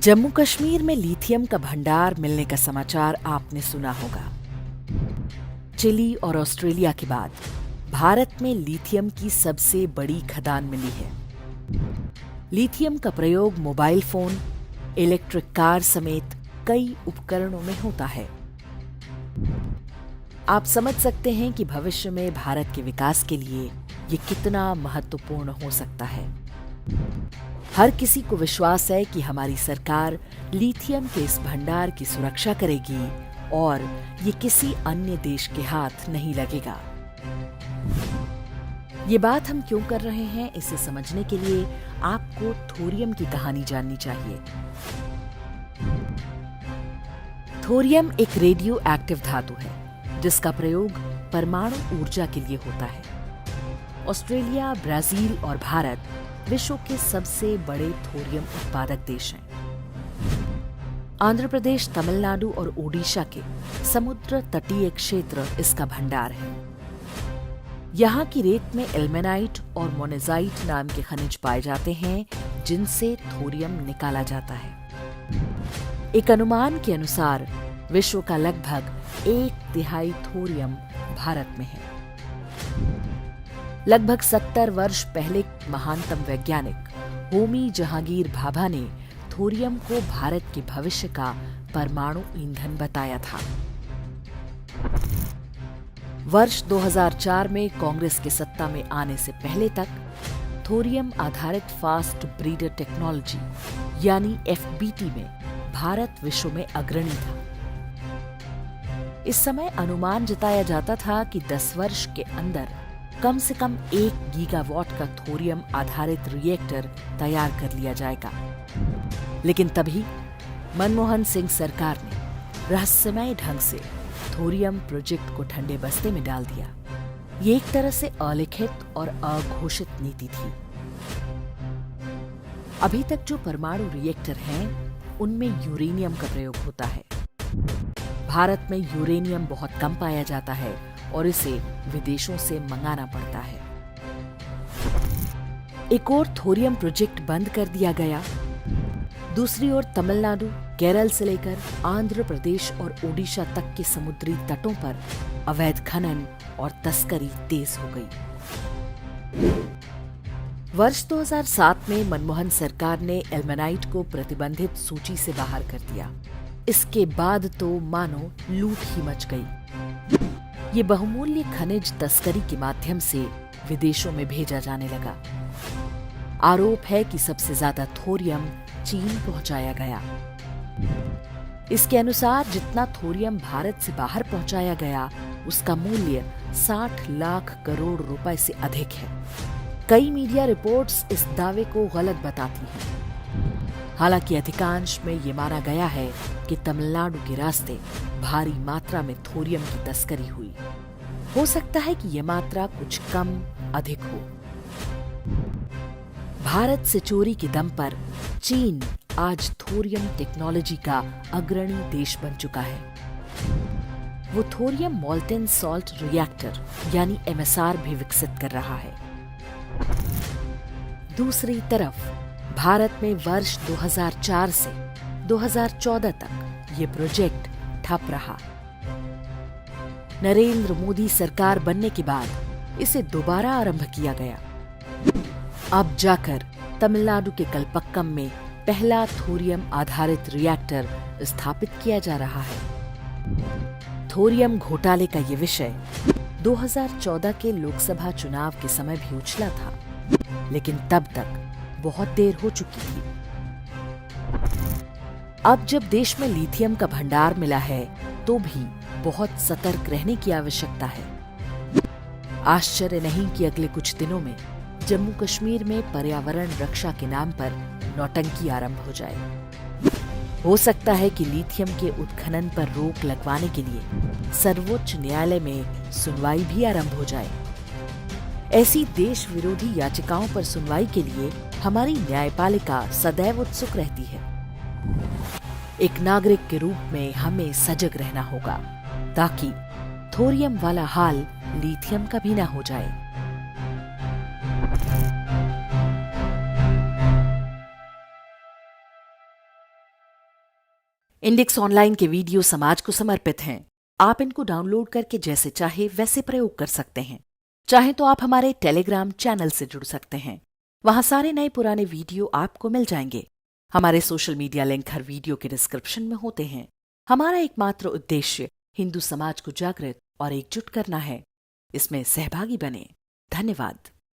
जम्मू कश्मीर में लिथियम का भंडार मिलने का समाचार आपने सुना होगा। चिली और ऑस्ट्रेलिया के बाद भारत में लिथियम की सबसे बड़ी खदान मिली है। लिथियम का प्रयोग मोबाइल फोन, इलेक्ट्रिक कार समेत कई उपकरणों में होता है। आप समझ सकते हैं कि भविष्य में भारत के विकास के लिए ये कितना महत्वपूर्ण हो सकता है। हर किसी को विश्वास है कि हमारी सरकार लिथियम के इस भंडार की सुरक्षा करेगी और ये किसी अन्य देश के हाथ नहीं लगेगा। ये बात हम क्यों कर रहे हैं, इसे समझने के लिए आपको थोरियम की कहानी जाननी चाहिए। थोरियम एक रेडियो एक्टिव धातु है जिसका प्रयोग परमाणु ऊर्जा के लिए होता है। ऑस्ट्रेलिया, ब्राजील और भारत विश्व के सबसे बड़े थोरियम उत्पादक देश हैं। आंध्र प्रदेश, तमिलनाडु और ओडिशा के समुद्र तटीय क्षेत्र इसका भंडार है। यहाँ की रेत में एल्मेनाइट और मोनेजाइट नाम के खनिज पाए जाते हैं जिनसे थोरियम निकाला जाता है। एक अनुमान के अनुसार विश्व का लगभग 1/3 थोरियम भारत में है। लगभग 70 वर्ष पहले महानतम वैज्ञानिक होमी जहांगीर भाभा ने थोरियम को भारत के भविष्य का परमाणु ईंधन बताया था। वर्ष 2004 में कांग्रेस के सत्ता में आने से पहले तक थोरियम आधारित फास्ट ब्रीडर टेक्नोलॉजी यानी FBT में भारत विश्व में अग्रणी था। इस समय अनुमान जताया जाता था कि 10 वर्ष के अंदर कम से कम 1 गीगावाट का थोरियम आधारित रिएक्टर तैयार कर लिया जाएगा। लेकिन तभी मनमोहन सिंह सरकार ने रहस्यमय ढंग से थोरियम प्रोजेक्ट को ठंडे बस्ते में डाल दिया। ये एक तरह से अलिखित और अघोषित नीति थी। अभी तक जो परमाणु रिएक्टर हैं, उनमें यूरेनियम का प्रयोग होता है। भारत में यूरेनियम बहुत कम पाया जाता है और इसे विदेशों से मंगाना पड़ता है। एक ओर थोरियम प्रोजेक्ट बंद कर दिया गया, दूसरी ओर तमिलनाडु, केरल से लेकर आंध्र प्रदेश और ओडिशा तक के समुद्री तटों पर अवैध खनन और तस्करी तेज हो गई। वर्ष 2007 में मनमोहन सरकार ने एल्मेनाइट को प्रतिबंधित सूची से बाहर कर दिया। इसके बाद तो मानो लूट ही मच गई। ये बहुमूल्य खनिज तस्करी के माध्यम से विदेशों में भेजा जाने लगा। आरोप है कि सबसे ज्यादा थोरियम चीन पहुंचाया गया। इसके अनुसार जितना थोरियम भारत से बाहर पहुंचाया गया, उसका मूल्य 60 लाख करोड़ रुपए से अधिक है। कई मीडिया रिपोर्ट्स इस दावे को गलत बताती हैं। हालांकि अधिकांश में ये माना गया है कि तमिलनाडु के रास्ते भारी मात्रा में थोरियम की तस्करी हुई। हो सकता है कि यह मात्रा कुछ कम अधिक हो। भारत से चोरी के दम पर चीन आज थोरियम टेक्नोलॉजी का अग्रणी देश बन चुका है। वो थोरियम मोल्टेन सॉल्ट रिएक्टर यानी MSR भी विकसित कर रहा है। दूसरी तरफ भारत में वर्ष 2004 से 2014 तक ये प्रोजेक्ट ठप रहा। नरेंद्र मोदी सरकार बनने के बाद इसे दोबारा आरंभ किया गया। अब जाकर तमिलनाडु के कलपक्कम में पहला थोरियम आधारित रिएक्टर स्थापित किया जा रहा है। थोरियम घोटाले का ये विषय 2014 के लोकसभा चुनाव के समय भी उछला था, लेकिन तब तक बहुत देर हो चुकी थी। अब जब देश में लिथियम का भंडार मिला है, तो भी बहुत सतर्क रहने की आवश्यकता है। आश्चर्य नहीं कि अगले कुछ दिनों में जम्मू कश्मीर में पर्यावरण रक्षा के नाम पर नौटंकी आरंभ हो जाए। हो सकता है कि लिथियम के उत्खनन पर रोक लगवाने के लिए सर्वोच्च न्यायालय में सुनवाई भी आरंभ हो जाए। ऐसी देश विरोधी याचिकाओं पर सुनवाई के लिए हमारी न्यायपालिका सदैव उत्सुक रहती है। एक नागरिक के रूप में हमें सजग रहना होगा ताकि थोरियम वाला हाल लिथियम का भी ना हो जाए। इंडेक्स ऑनलाइन के वीडियो समाज को समर्पित हैं। आप इनको डाउनलोड करके जैसे चाहे वैसे प्रयोग कर सकते हैं। चाहे तो आप हमारे टेलीग्राम चैनल से जुड़ सकते हैं। वहां सारे नए पुराने वीडियो आपको मिल जाएंगे। हमारे सोशल मीडिया लिंक हर वीडियो के डिस्क्रिप्शन में होते हैं। हमारा एकमात्र उद्देश्य हिंदू समाज को जागृत और एकजुट करना है। इसमें सहभागी बने। धन्यवाद।